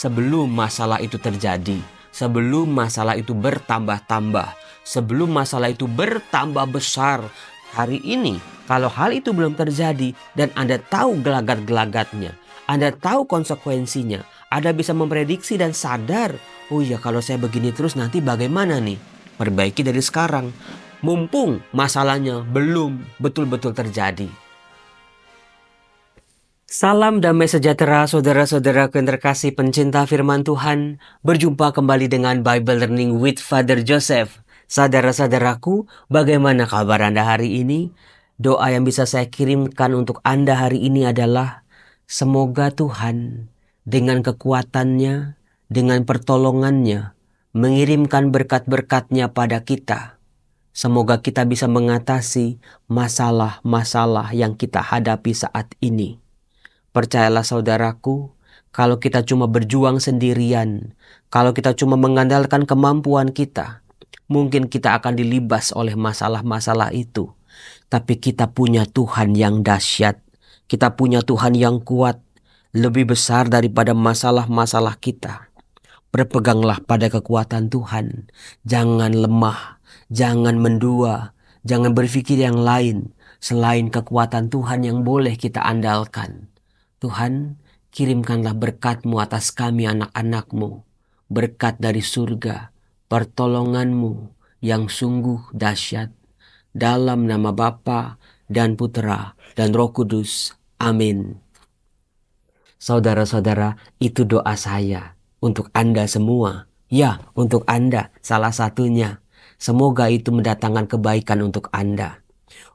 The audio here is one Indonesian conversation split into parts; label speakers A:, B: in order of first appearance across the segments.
A: sebelum masalah itu terjadi, sebelum masalah itu bertambah-tambah, sebelum masalah itu bertambah besar. Hari ini, kalau hal itu belum terjadi dan Anda tahu gelagat-gelagatnya, Anda tahu konsekuensinya, Anda bisa memprediksi dan sadar, oh iya kalau saya begini terus nanti bagaimana nih? Perbaiki dari sekarang, mumpung masalahnya belum betul-betul terjadi. Salam damai sejahtera saudara-saudara yang terkasih pencinta firman Tuhan. Berjumpa kembali dengan Bible Learning with Father Joseph. Saudara-saudaraku, bagaimana kabar Anda hari ini? Doa yang bisa saya kirimkan untuk Anda hari ini adalah semoga Tuhan dengan kekuatannya, dengan pertolongannya, mengirimkan berkat-berkatnya pada kita. Semoga kita bisa mengatasi masalah-masalah yang kita hadapi saat ini. Percayalah saudaraku, kalau kita cuma berjuang sendirian, kalau kita cuma mengandalkan kemampuan kita, mungkin kita akan dilibas oleh masalah-masalah itu. Tapi kita punya Tuhan yang dahsyat, kita punya Tuhan yang kuat, lebih besar daripada masalah-masalah kita. Berpeganglah pada kekuatan Tuhan, jangan lemah, jangan mendua, jangan berpikir yang lain selain kekuatan Tuhan yang boleh kita andalkan. Tuhan, kirimkanlah berkat-Mu atas kami anak-anak-Mu, berkat dari surga, pertolongan-Mu yang sungguh dahsyat. Dalam nama Bapa dan Putera dan Roh Kudus. Amin. Saudara-saudara, itu doa saya untuk Anda semua. Ya, untuk Anda salah satunya. Semoga itu mendatangkan kebaikan untuk Anda.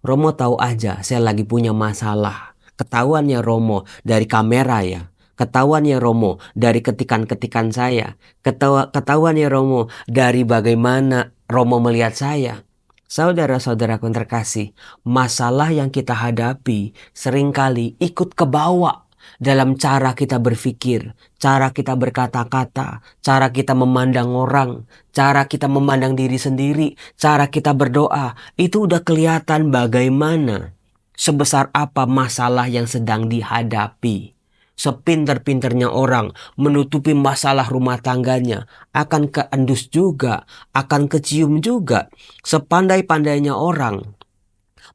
A: Romo tahu aja saya lagi punya masalah. Ketahuannya Romo dari kamera ya. Ketahuannya Romo dari ketikan-ketikan saya. Ketahuannya Romo dari bagaimana Romo melihat saya. Saudara-saudaraku yang terkasih, masalah yang kita hadapi seringkali ikut kebawa dalam cara kita berpikir, cara kita berkata-kata, cara kita memandang orang, cara kita memandang diri sendiri, cara kita berdoa. Itu udah kelihatan bagaimana sebesar apa masalah yang sedang dihadapi. Sepinter-pinternya orang menutupi masalah rumah tangganya, akan keendus juga, akan kecium juga. Sepandai-pandainya orang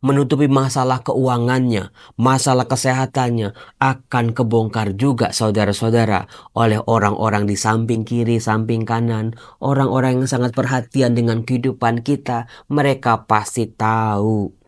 A: menutupi masalah keuangannya, masalah kesehatannya, akan kebongkar juga saudara-saudara oleh orang-orang di samping kiri, samping kanan, orang-orang yang sangat perhatian dengan kehidupan kita. Mereka pasti tahu.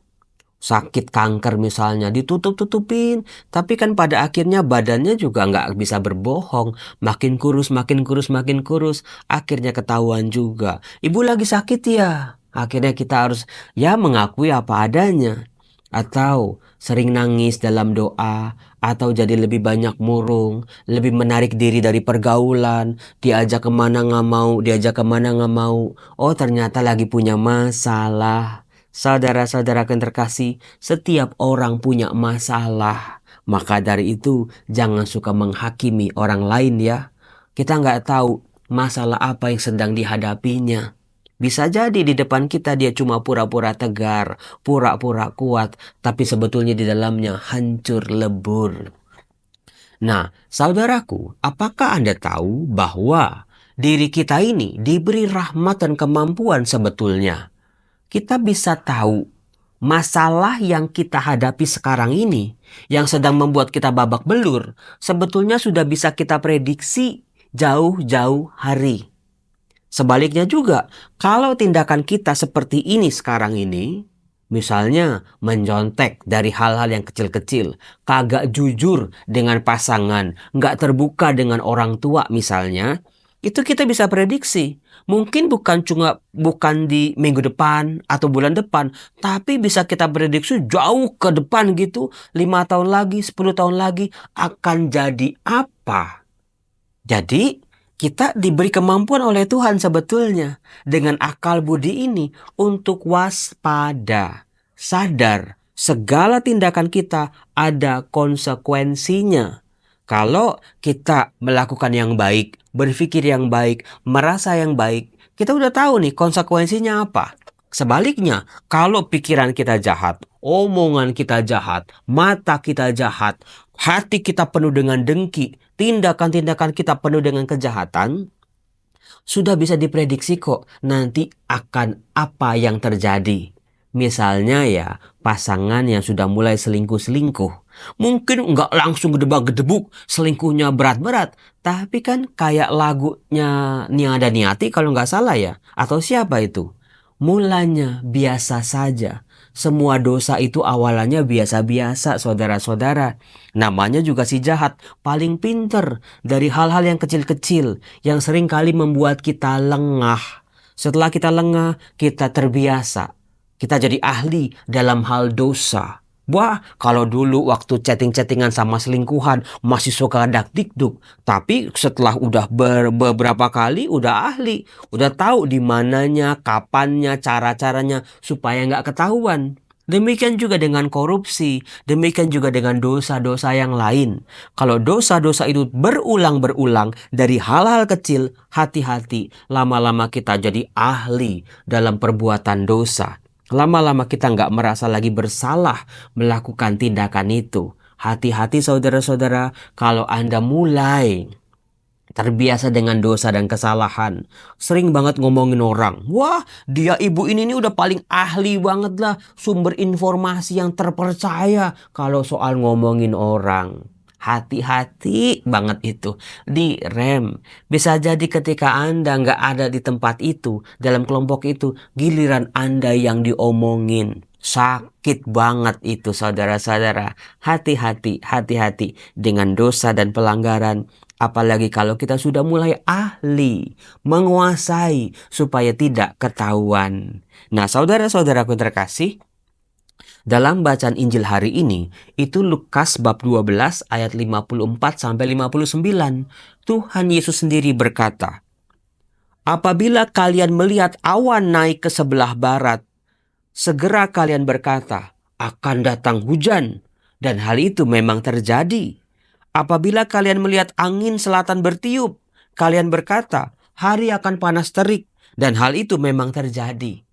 A: Sakit kanker misalnya ditutup-tutupin, tapi kan pada akhirnya badannya juga nggak bisa berbohong. Makin kurus, makin kurus, makin kurus. Akhirnya ketahuan juga. Ibu lagi sakit ya. Akhirnya kita harus ya mengakui apa adanya. Atau sering nangis dalam doa. Atau jadi lebih banyak murung. Lebih menarik diri dari pergaulan. Diajak kemana nggak mau, diajak kemana nggak mau. Oh ternyata lagi punya masalah. Saudara-saudara yang terkasih, setiap orang punya masalah. Maka dari itu, jangan suka menghakimi orang lain ya. Kita nggak tahu masalah apa yang sedang dihadapinya. Bisa jadi di depan kita dia cuma pura-pura tegar, pura-pura kuat, tapi sebetulnya di dalamnya hancur lebur. Nah, saudaraku, apakah Anda tahu bahwa diri kita ini diberi rahmat dan kemampuan sebetulnya? Kita bisa tahu masalah yang kita hadapi sekarang ini, yang sedang membuat kita babak belur, sebetulnya sudah bisa kita prediksi jauh-jauh hari. Sebaliknya juga, kalau tindakan kita seperti ini sekarang ini, misalnya mencontek dari hal-hal yang kecil-kecil, kagak jujur dengan pasangan, nggak terbuka dengan orang tua misalnya, itu kita bisa prediksi. Mungkin bukan di minggu depan atau bulan depan, tapi bisa kita prediksi jauh ke depan gitu, 5 tahun lagi, 10 tahun lagi akan jadi apa. Jadi kita diberi kemampuan oleh Tuhan sebetulnya dengan akal budi ini untuk waspada, sadar segala tindakan kita ada konsekuensinya. Kalau kita melakukan yang baik, berpikir yang baik, merasa yang baik, kita udah tahu nih konsekuensinya apa. Sebaliknya, kalau pikiran kita jahat, omongan kita jahat, mata kita jahat, hati kita penuh dengan dengki, tindakan-tindakan kita penuh dengan kejahatan, sudah bisa diprediksi kok nanti akan apa yang terjadi. Misalnya ya, pasangan yang sudah mulai selingkuh-selingkuh. Mungkin nggak langsung gedebak-gedebuk, selingkuhnya berat-berat. Tapi kan kayak lagunya Nia dan Niati kalau nggak salah ya. Atau siapa itu? Mulanya biasa saja. Semua dosa itu awalannya biasa-biasa, saudara-saudara. Namanya juga si jahat, paling pinter dari hal-hal yang kecil-kecil yang sering kali membuat kita lengah. Setelah kita lengah, kita terbiasa. Kita jadi ahli dalam hal dosa. Wah, kalau dulu waktu chatting-chattingan sama selingkuhan masih suka dakdikduk. Tapi setelah udah beberapa kali udah ahli. Udah tahu di mananya, kapannya, cara-caranya supaya nggak ketahuan. Demikian juga dengan korupsi, demikian juga dengan dosa-dosa yang lain. Kalau dosa-dosa itu berulang-berulang dari hal-hal kecil, hati-hati. Lama-lama kita jadi ahli dalam perbuatan dosa. Lama-lama kita nggak merasa lagi bersalah melakukan tindakan itu. Hati-hati saudara-saudara, kalau Anda mulai terbiasa dengan dosa dan kesalahan, sering banget ngomongin orang. Wah, dia ibu ini udah paling ahli banget lah, sumber informasi yang terpercaya kalau soal ngomongin orang. Hati-hati banget itu, direm. Bisa jadi ketika Anda nggak ada di tempat itu, dalam kelompok itu, giliran Anda yang diomongin. Sakit banget itu saudara-saudara. Hati-hati, hati-hati dengan dosa dan pelanggaran. Apalagi kalau kita sudah mulai ahli, menguasai supaya tidak ketahuan. Nah, saudara-saudaraku terkasih, dalam bacaan Injil hari ini, itu Lukas bab 12 ayat 54 sampai 59. Tuhan Yesus sendiri berkata, "Apabila kalian melihat awan naik ke sebelah barat, segera kalian berkata, akan datang hujan." Dan hal itu memang terjadi. Apabila kalian melihat angin selatan bertiup, kalian berkata, hari akan panas terik. Dan hal itu memang terjadi.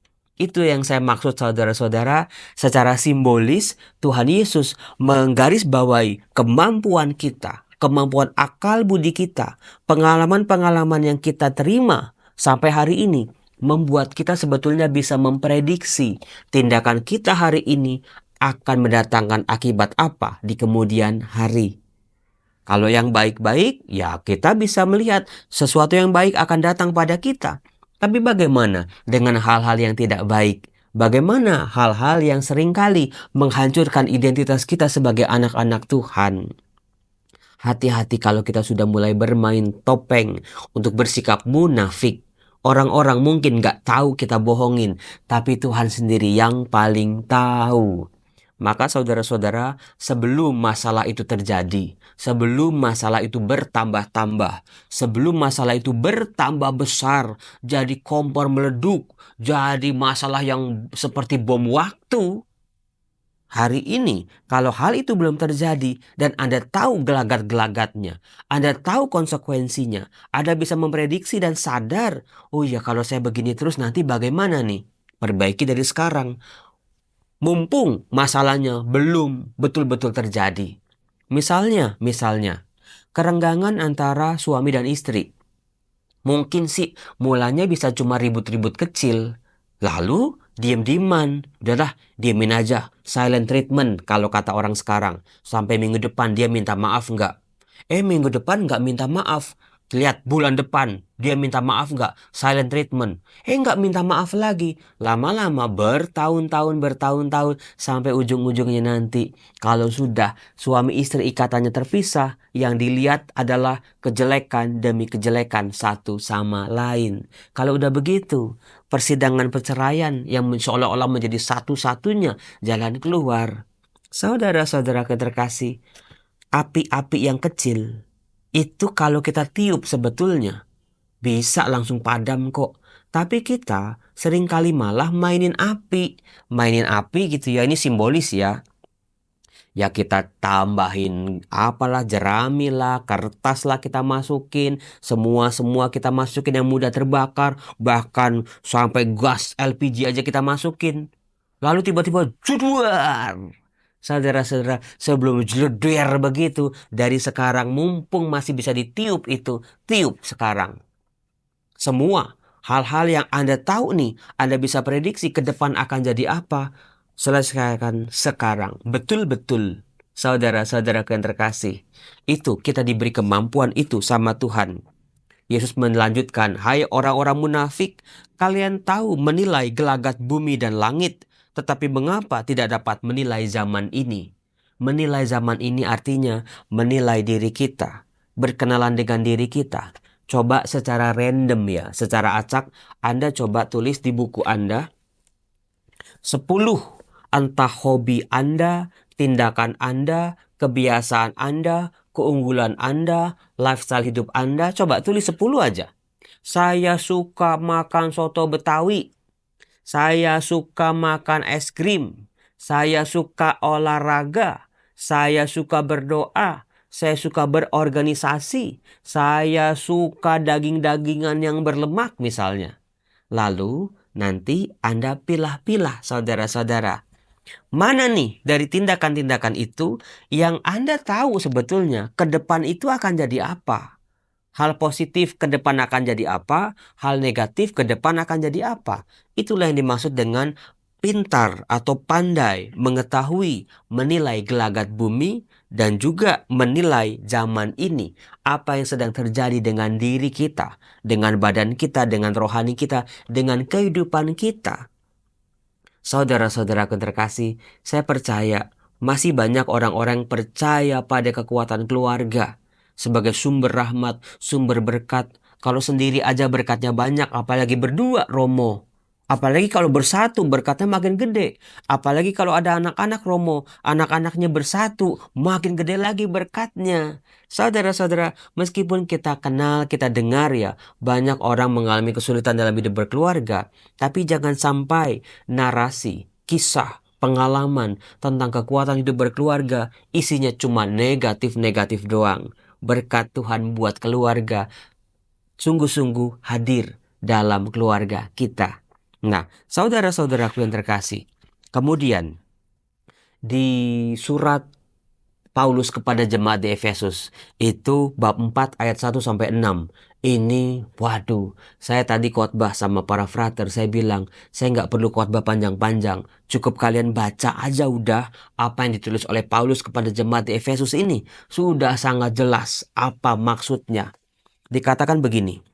A: Itu yang saya maksud saudara-saudara, secara simbolis Tuhan Yesus menggarisbawahi kemampuan kita, kemampuan akal budi kita, pengalaman-pengalaman yang kita terima sampai hari ini, membuat kita sebetulnya bisa memprediksi tindakan kita hari ini akan mendatangkan akibat apa di kemudian hari. Kalau yang baik-baik, ya kita bisa melihat sesuatu yang baik akan datang pada kita. Tapi bagaimana dengan hal-hal yang tidak baik? Bagaimana hal-hal yang seringkali menghancurkan identitas kita sebagai anak-anak Tuhan? Hati-hati kalau kita sudah mulai bermain topeng untuk bersikap munafik. Orang-orang mungkin gak tahu kita bohongin, tapi Tuhan sendiri yang paling tahu. Maka saudara-saudara, sebelum masalah itu terjadi, sebelum masalah itu bertambah-tambah, sebelum masalah itu bertambah besar, jadi kompor meleduk, jadi masalah yang seperti bom waktu, hari ini, kalau hal itu belum terjadi dan Anda tahu gelagat-gelagatnya, Anda tahu konsekuensinya, Anda bisa memprediksi dan sadar, oh ya kalau saya begini terus nanti bagaimana nih? Perbaiki dari sekarang. Mumpung masalahnya belum betul-betul terjadi. Misalnya, kerenggangan antara suami dan istri. Mungkin sih mulanya bisa cuma ribut-ribut kecil. Lalu diem-dieman. Udahlah, diemin aja. Silent treatment kalau kata orang sekarang. Sampai minggu depan dia minta maaf nggak? Minggu depan nggak minta maaf. Lihat bulan depan dia minta maaf nggak? Silent treatment. Nggak minta maaf lagi. Lama-lama bertahun-tahun sampai ujung-ujungnya nanti. Kalau sudah suami istri ikatannya terpisah, yang dilihat adalah kejelekan demi kejelekan satu sama lain. Kalau udah begitu, persidangan perceraian yang seolah-olah menjadi satu-satunya jalan keluar. Saudara-saudara terkasih, api-api yang kecil itu kalau kita tiup sebetulnya bisa langsung padam kok. Tapi kita seringkali malah mainin api. Mainin api gitu ya, ini simbolis ya. Ya kita tambahin apalah, jerami lah, kertas lah kita masukin, semua kita masukin yang mudah terbakar, bahkan sampai gas LPG aja kita masukin. Lalu tiba-tiba jedar. Saudara-saudara, sebelum jeder begitu, dari sekarang mumpung masih bisa ditiup itu, tiup sekarang. Semua hal-hal yang Anda tahu nih, Anda bisa prediksi ke depan akan jadi apa. Selesaikan sekarang. Betul-betul, saudara-saudara yang terkasih. Itu kita diberi kemampuan itu sama Tuhan. Yesus melanjutkan, "Hai orang-orang munafik, kalian tahu menilai gelagat bumi dan langit, tetapi mengapa tidak dapat menilai zaman ini?" Menilai zaman ini artinya menilai diri kita, berkenalan dengan diri kita. Coba secara random ya, secara acak, Anda coba tulis di buku Anda 10 entah hobi Anda, tindakan Anda, kebiasaan Anda, keunggulan Anda, lifestyle hidup Anda. Coba tulis 10 aja. Saya suka makan soto Betawi. Saya suka makan es krim. Saya suka olahraga. Saya suka berdoa. Saya suka berorganisasi. Saya suka daging-dagingan yang berlemak misalnya. Lalu nanti Anda pilah-pilah saudara-saudara. Mana nih dari tindakan-tindakan itu yang Anda tahu sebetulnya ke depan itu akan jadi apa? Hal positif ke depan akan jadi apa? Hal negatif ke depan akan jadi apa? Itulah yang dimaksud dengan pintar atau pandai mengetahui, menilai gelagat bumi dan juga menilai zaman ini. Apa yang sedang terjadi dengan diri kita, dengan badan kita, dengan rohani kita, dengan kehidupan kita. Saudara-saudaraku terkasih, saya percaya masih banyak orang-orang yang percaya pada kekuatan keluarga sebagai sumber rahmat, sumber berkat. Kalau sendiri aja berkatnya banyak, apalagi berdua, Romo. Apalagi kalau bersatu, berkatnya makin gede. Apalagi kalau ada anak-anak, Romo. Anak-anaknya bersatu, makin gede lagi berkatnya. Saudara-saudara, meskipun kita kenal, kita dengar ya, banyak orang mengalami kesulitan dalam hidup berkeluarga. Tapi jangan sampai narasi, kisah, pengalaman tentang kekuatan hidup berkeluarga isinya cuma negatif-negatif doang. Berkat Tuhan buat keluarga sungguh-sungguh hadir dalam keluarga kita. Nah, saudara-saudaraku yang terkasih, kemudian di surat Paulus kepada jemaat di Efesus itu bab 4 ayat 1 sampai 6. Ini waduh, saya tadi khotbah sama para frater, saya bilang saya nggak perlu khotbah panjang-panjang, cukup kalian baca aja udah apa yang ditulis oleh Paulus kepada jemaat di Efesus ini. Sudah sangat jelas apa maksudnya. Dikatakan begini,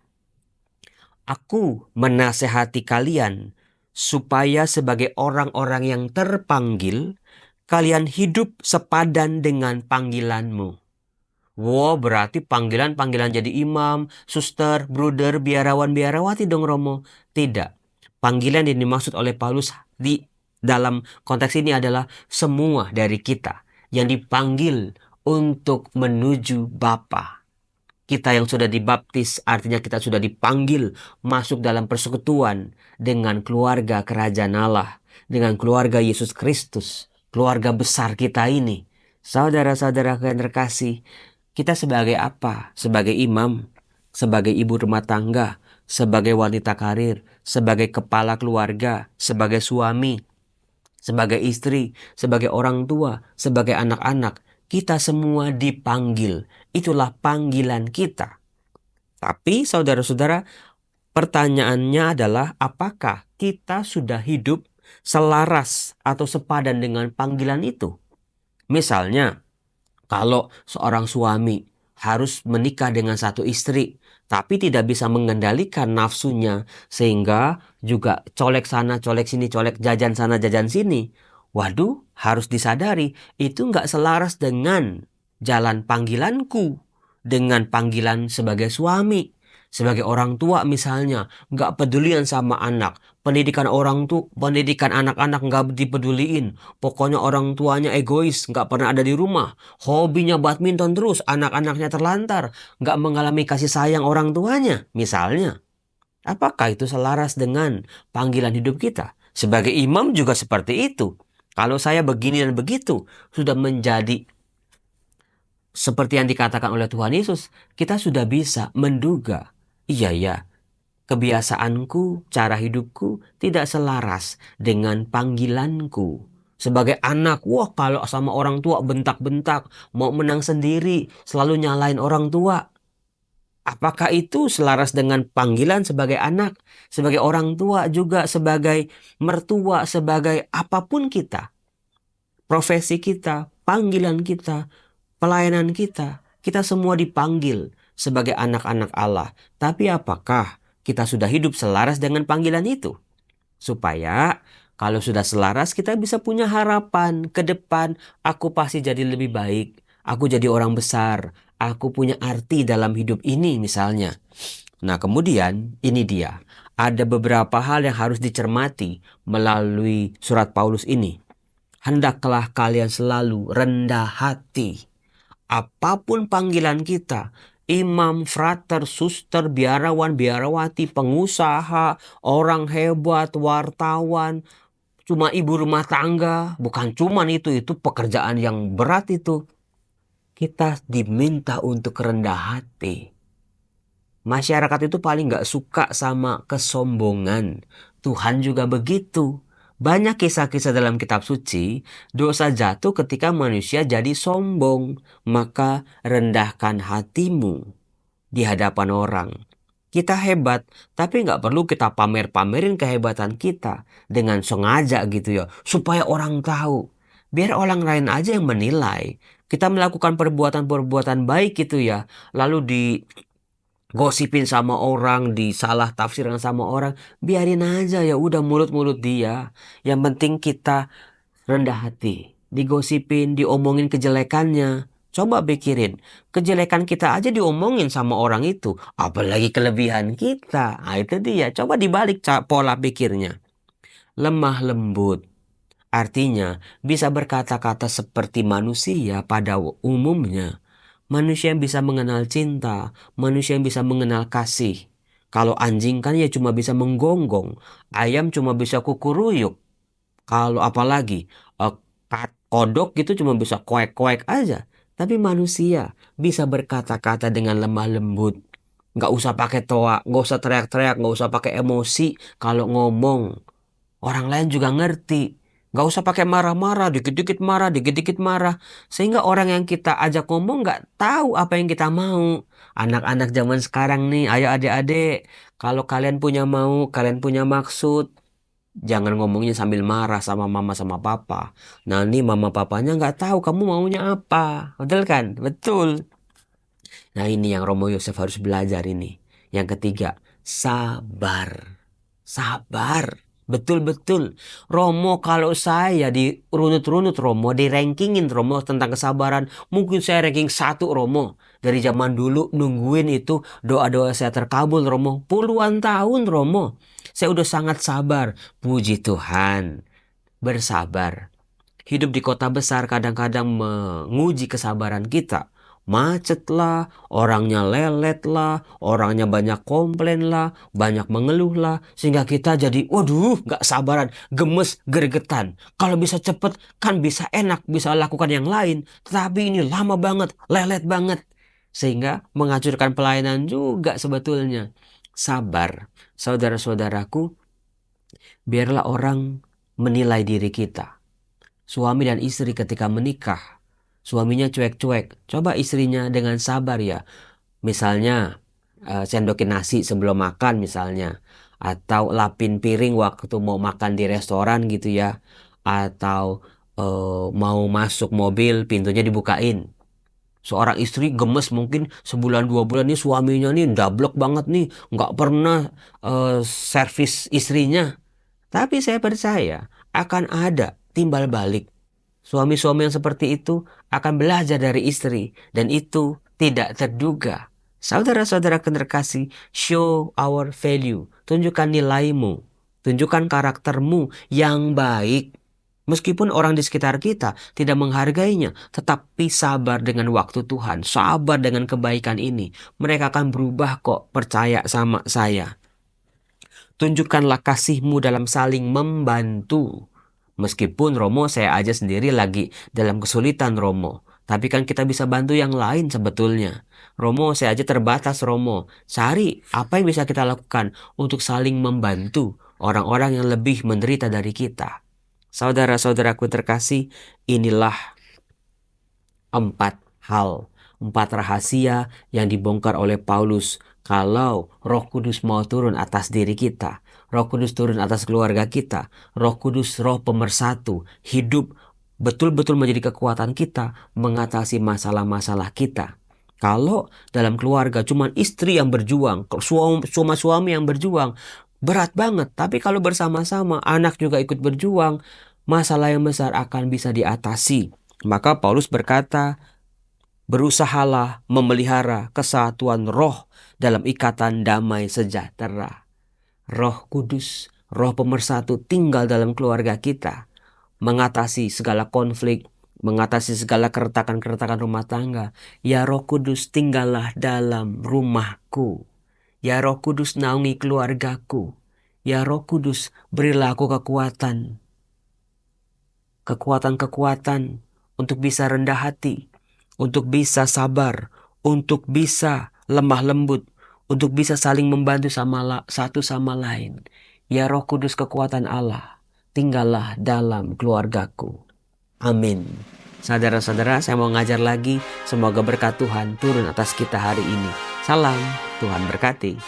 A: "Aku menasehati kalian supaya sebagai orang-orang yang terpanggil, kalian hidup sepadan dengan panggilanmu." Wow, berarti panggilan-panggilan jadi imam, suster, bruder, biarawan, biarawati dong Romo. Tidak. Panggilan yang dimaksud oleh Paulus di dalam konteks ini adalah semua dari kita yang dipanggil untuk menuju Bapa. Kita yang sudah dibaptis artinya kita sudah dipanggil masuk dalam persekutuan dengan keluarga kerajaan Allah, dengan keluarga Yesus Kristus, keluarga besar kita ini. Saudara-saudara yang terkasih, kita sebagai apa? Sebagai imam, sebagai ibu rumah tangga, sebagai wanita karir, sebagai kepala keluarga, sebagai suami, sebagai istri, sebagai orang tua, sebagai anak-anak. Kita semua dipanggil. Itulah panggilan kita. Tapi saudara-saudara, pertanyaannya adalah apakah kita sudah hidup selaras atau sepadan dengan panggilan itu? Misalnya, kalau seorang suami harus menikah dengan satu istri, tapi tidak bisa mengendalikan nafsunya, sehingga juga colek sana, colek sini, colek jajan sana, jajan sini. Waduh, harus disadari, itu nggak selaras dengan jalan panggilanku, dengan panggilan sebagai suami. Sebagai orang tua misalnya, nggak pedulian sama anak. Pendidikan anak-anak nggak dipeduliin. Pokoknya orang tuanya egois, nggak pernah ada di rumah. Hobinya badminton terus, anak-anaknya terlantar, nggak mengalami kasih sayang orang tuanya, misalnya. Apakah itu selaras dengan panggilan hidup kita? Sebagai imam juga seperti itu. Kalau saya begini dan begitu, sudah menjadi seperti yang dikatakan oleh Tuhan Yesus, kita sudah bisa menduga, iya ya, kebiasaanku, cara hidupku tidak selaras dengan panggilanku. Sebagai anak, wah kalau sama orang tua bentak-bentak, mau menang sendiri, selalu nyalain orang tua. Apakah itu selaras dengan panggilan sebagai anak, sebagai orang tua, juga sebagai mertua, sebagai apapun kita, profesi kita, panggilan kita, pelayanan kita, kita semua dipanggil sebagai anak-anak Allah. Tapi apakah kita sudah hidup selaras dengan panggilan itu? Supaya kalau sudah selaras kita bisa punya harapan ke depan. Aku pasti jadi lebih baik. Aku jadi orang besar. Aku punya arti dalam hidup ini misalnya. Nah kemudian ini dia. Ada beberapa hal yang harus dicermati melalui surat Paulus ini. Hendaklah kalian selalu rendah hati. Apapun panggilan kita, imam, frater, suster, biarawan, biarawati, pengusaha, orang hebat, wartawan, cuma ibu rumah tangga, bukan cuman itu pekerjaan yang berat itu. Kita diminta untuk rendah hati. Masyarakat itu paling nggak suka sama kesombongan. Tuhan juga begitu. Banyak kisah-kisah dalam kitab suci, dosa jatuh ketika manusia jadi sombong. Maka rendahkan hatimu di hadapan orang. Kita hebat, tapi nggak perlu kita pamer-pamerin kehebatan kita dengan sengaja gitu ya, supaya orang tahu. Biar orang lain aja yang menilai. Kita melakukan perbuatan-perbuatan baik gitu ya, lalu gosipin sama orang, disalah tafsirkan sama orang, biarin aja ya udah mulut-mulut dia. Yang penting kita rendah hati, digosipin, diomongin kejelekannya. Coba pikirin, kejelekan kita aja diomongin sama orang itu, apalagi kelebihan kita. Nah, itu dia. Coba dibalik pola pikirnya. Lemah lembut. Artinya bisa berkata-kata seperti manusia pada umumnya. Manusia yang bisa mengenal cinta, manusia yang bisa mengenal kasih. Kalau anjing kan ya cuma bisa menggonggong, ayam cuma bisa kukuruyuk. Kalau apalagi kodok gitu cuma bisa kuek-kuek aja. Tapi manusia bisa berkata-kata dengan lemah lembut. Nggak usah pakai toa, nggak usah teriak-teriak, nggak usah pakai emosi kalau ngomong. Orang lain juga ngerti. Nggak usah pakai marah-marah, dikit-dikit marah, dikit-dikit marah. Sehingga orang yang kita ajak ngomong nggak tahu apa yang kita mau. Anak-anak zaman sekarang nih, ayo adik-adik. Kalau kalian punya mau, kalian punya maksud. Jangan ngomongnya sambil marah sama mama sama papa. Nah ini mama papanya nggak tahu kamu maunya apa. Betul kan? Betul. Nah ini yang Romo Yosef harus belajar ini. Yang ketiga, sabar. Sabar. Betul-betul. Romo kalau saya di runut-runut Romo, di rankingin Romo tentang kesabaran, mungkin saya ranking satu Romo. Dari zaman dulu nungguin itu doa-doa saya terkabul Romo. Puluhan tahun Romo. Saya udah sangat sabar. Puji Tuhan. Bersabar. Hidup di kota besar kadang-kadang menguji kesabaran kita. Macet lah, orangnya lelet lah, orangnya banyak komplain lah, banyak mengeluh lah, sehingga kita jadi, waduh, gak sabaran, gemes, gregetan. Kalau bisa cepet, kan bisa enak, bisa lakukan yang lain. Tetapi ini lama banget, lelet banget. Sehingga menghancurkan pelayanan juga sebetulnya. Sabar, saudara-saudaraku, biarlah orang menilai diri kita. Suami dan istri ketika menikah, suaminya cuek-cuek. Coba istrinya dengan sabar ya. Misalnya, sendokin nasi sebelum makan misalnya. Atau lapin piring waktu mau makan di restoran gitu ya. Atau mau masuk mobil, pintunya dibukain. Seorang istri gemes mungkin sebulan dua bulan nih suaminya nih dablek banget nih. Nggak pernah servis istrinya. Tapi saya percaya akan ada timbal balik. Suami-suami yang seperti itu akan belajar dari istri dan itu tidak terduga. Saudara-saudara terkasih, show our value. Tunjukkan nilaimu. Tunjukkan karaktermu yang baik. Meskipun orang di sekitar kita tidak menghargainya, tetapi sabar dengan waktu Tuhan, sabar dengan kebaikan ini. Mereka akan berubah kok, percaya sama saya. Tunjukkanlah kasihmu dalam saling membantu. Meskipun Romo saya aja sendiri lagi dalam kesulitan Romo. Tapi kan kita bisa bantu yang lain sebetulnya. Romo saya aja terbatas Romo. Cari apa yang bisa kita lakukan untuk saling membantu orang-orang yang lebih menderita dari kita. Saudara-saudaraku terkasih, inilah 4 hal, 4 rahasia yang dibongkar oleh Paulus. Kalau Roh Kudus mau turun atas diri kita, Roh Kudus turun atas keluarga kita, Roh Kudus, Roh Pemersatu, hidup betul-betul menjadi kekuatan kita mengatasi masalah-masalah kita. Kalau dalam keluarga cuma istri yang berjuang, suami yang berjuang, berat banget. Tapi kalau bersama-sama, anak juga ikut berjuang, masalah yang besar akan bisa diatasi. Maka Paulus berkata, berusahalah memelihara kesatuan roh dalam ikatan damai sejahtera. Roh Kudus, Roh Pemersatu tinggal dalam keluarga kita, mengatasi segala konflik, mengatasi segala keretakan-keretakan rumah tangga. Ya Roh Kudus, tinggallah dalam rumahku. Ya Roh Kudus, naungi keluargaku. Ya Roh Kudus, berilah aku kekuatan untuk bisa rendah hati, untuk bisa sabar, untuk bisa lemah lembut, untuk bisa saling membantu satu sama lain. Ya Roh Kudus, kekuatan Allah, tinggallah dalam keluargaku. Amin. Saudara-saudara, saya mau ngajar lagi. Semoga berkat Tuhan turun atas kita hari ini. Salam, Tuhan berkati.